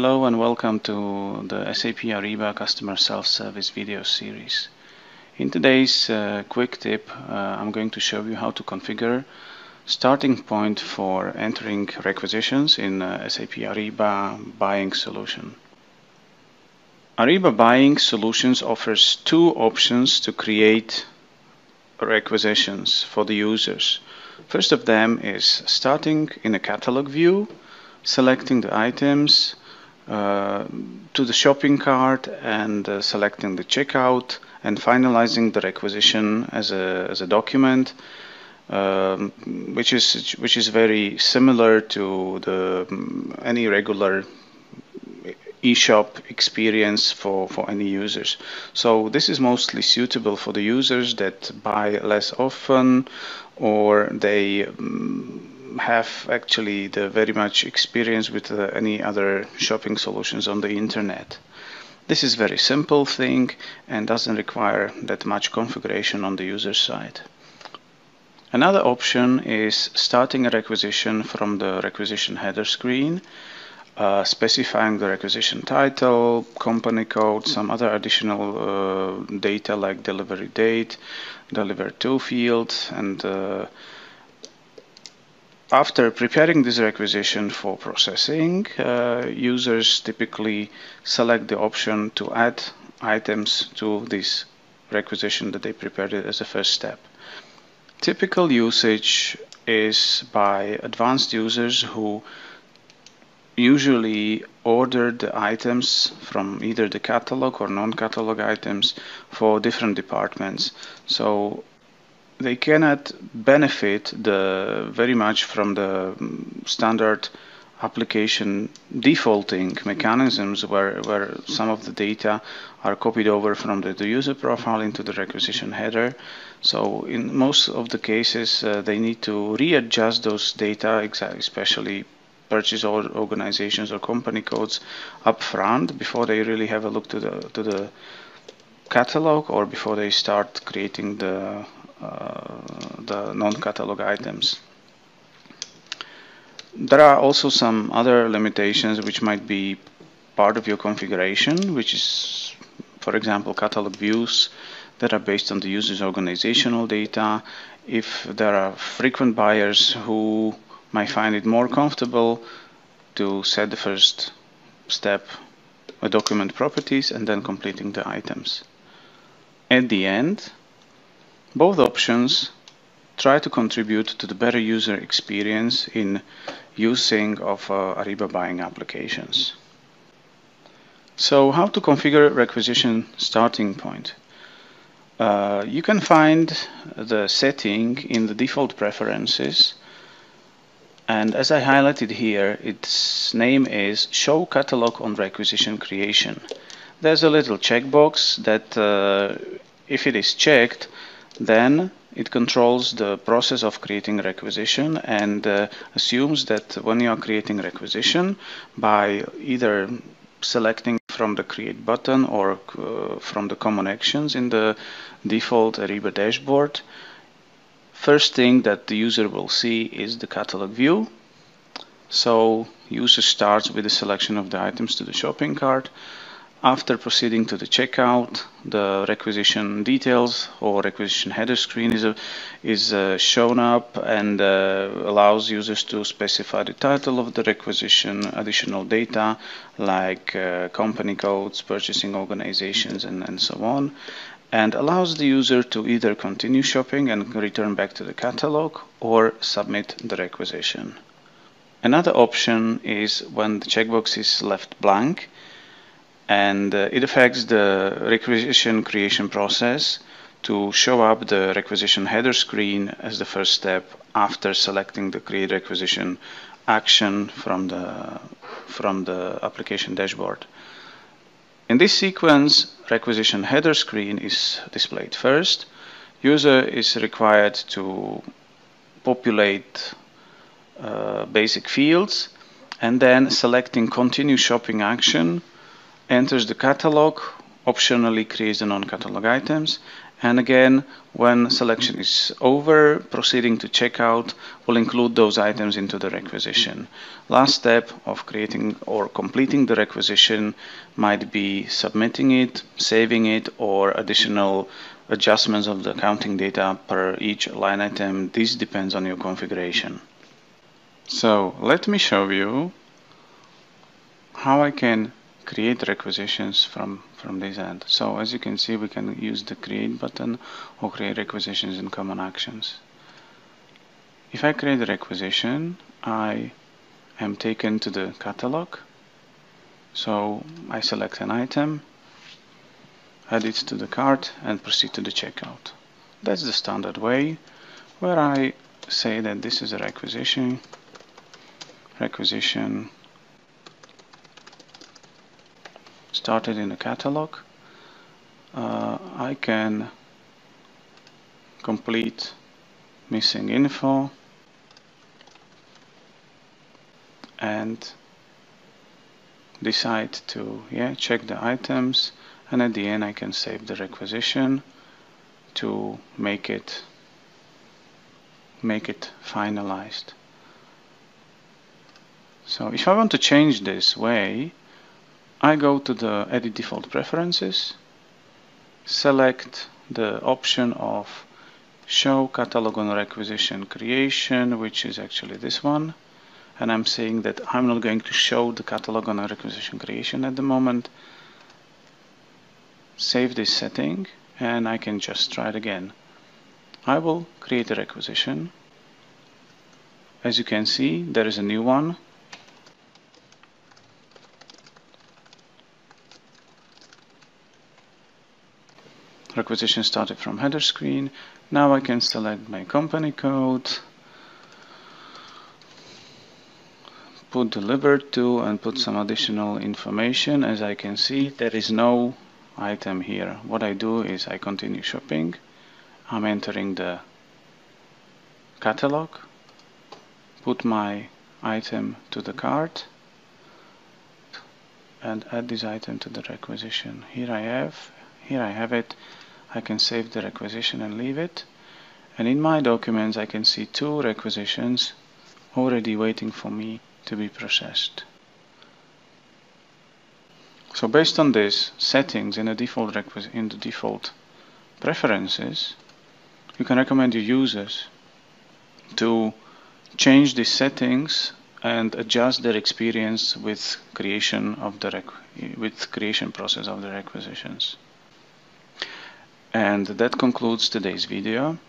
Hello and welcome to the SAP Ariba Customer Self-Service video series. In today's quick tip, I'm going to show you how to configure starting point for entering requisitions in SAP Ariba Buying Solution. Ariba Buying Solutions offers two options to create requisitions for the users. First of them is starting in a catalog view, selecting the items to the shopping cart and selecting the checkout and finalizing the requisition as a document, which is very similar to any regular eShop experience for any users. So this is mostly suitable for the users that buy less often, or they have actually the very much experience with any other shopping solutions on the internet. This is very simple thing and doesn't require that much configuration on the user side. Another option is starting a requisition from the requisition header screen, specifying the requisition title, company code, some other additional data like delivery date, delivered to field, and after preparing this requisition for processing, users typically select the option to add items to this requisition that they prepared as a first step. Typical usage is by advanced users who usually order the items from either the catalog or non-catalog items for different departments. So they cannot benefit very much from the standard application defaulting mechanisms where some of the data are copied over from the user profile into the requisition header. So in most of the cases they need to readjust those data, especially purchase organizations or company codes up front before they really have a look to the catalog or before they start creating the non-catalog items. There are also some other limitations which might be part of your configuration, which is, for example, catalog views that are based on the user's organizational data. If there are frequent buyers who might find it more comfortable to set the first step with document properties and then completing the items. At the end, both options try to contribute to the better user experience in using of Ariba buying applications. So how to configure requisition starting point? You can find the setting in the default preferences, and as I highlighted here, its name is Show Catalog on Requisition Creation. There's a little checkbox that if it is checked, then it controls the process of creating requisition and assumes that when you are creating requisition, by either selecting from the create button or from the common actions in the default Ariba dashboard, first thing that the user will see is the catalog view. So user starts with the selection of the items to the shopping cart. After proceeding to the checkout, the requisition details or requisition header screen is shown up and allows users to specify the title of the requisition, additional data like company codes, purchasing organizations, and so on, and allows the user to either continue shopping and return back to the catalog or submit the requisition. Another option is when the checkbox is left blank, and it affects the requisition creation process to show up the requisition header screen as the first step after selecting the create requisition action from the application dashboard. In this sequence, requisition header screen is displayed first. User is required to populate basic fields, and then selecting continue shopping action enters the catalog, optionally creates the non-catalog items, And again, when selection is over, proceeding to checkout will include those items into the requisition. Last step of creating or completing the requisition might be submitting it, saving it, or additional adjustments of the accounting data per each line item. This depends on your configuration. So let me show you how I can create requisitions from this end. So as you can see, we can use the create button or create requisitions in common actions. If I create a requisition, I am taken to the catalog. So I select an item, add it to the cart, and proceed to the checkout. That's the standard way, where I say that this is a requisition started in a catalog. I can complete missing info and decide to check the items, and at the end I can save the requisition to make it finalized. So if I want to change this way, I go to the Edit Default Preferences, select the option of Show Catalog on Requisition Creation, which is actually this one, and I'm saying that I'm not going to show the catalog on a requisition creation at the moment. Save this setting, and I can just try it again. I will create a requisition. As you can see, there is a new one. Requisition started from header screen. Now I can select my company code, put delivered to, and put some additional information. As I can see, there is no item here. What I do is I continue shopping. I'm entering the catalog, put my item to the cart, and add this item to the requisition. Here I have it. I can save the requisition and leave it. And in my documents I can see 2 requisitions already waiting for me to be processed. So based on this settings in the default preferences, you can recommend your users to change these settings and adjust their experience with creation process of the requisitions. And that concludes today's video.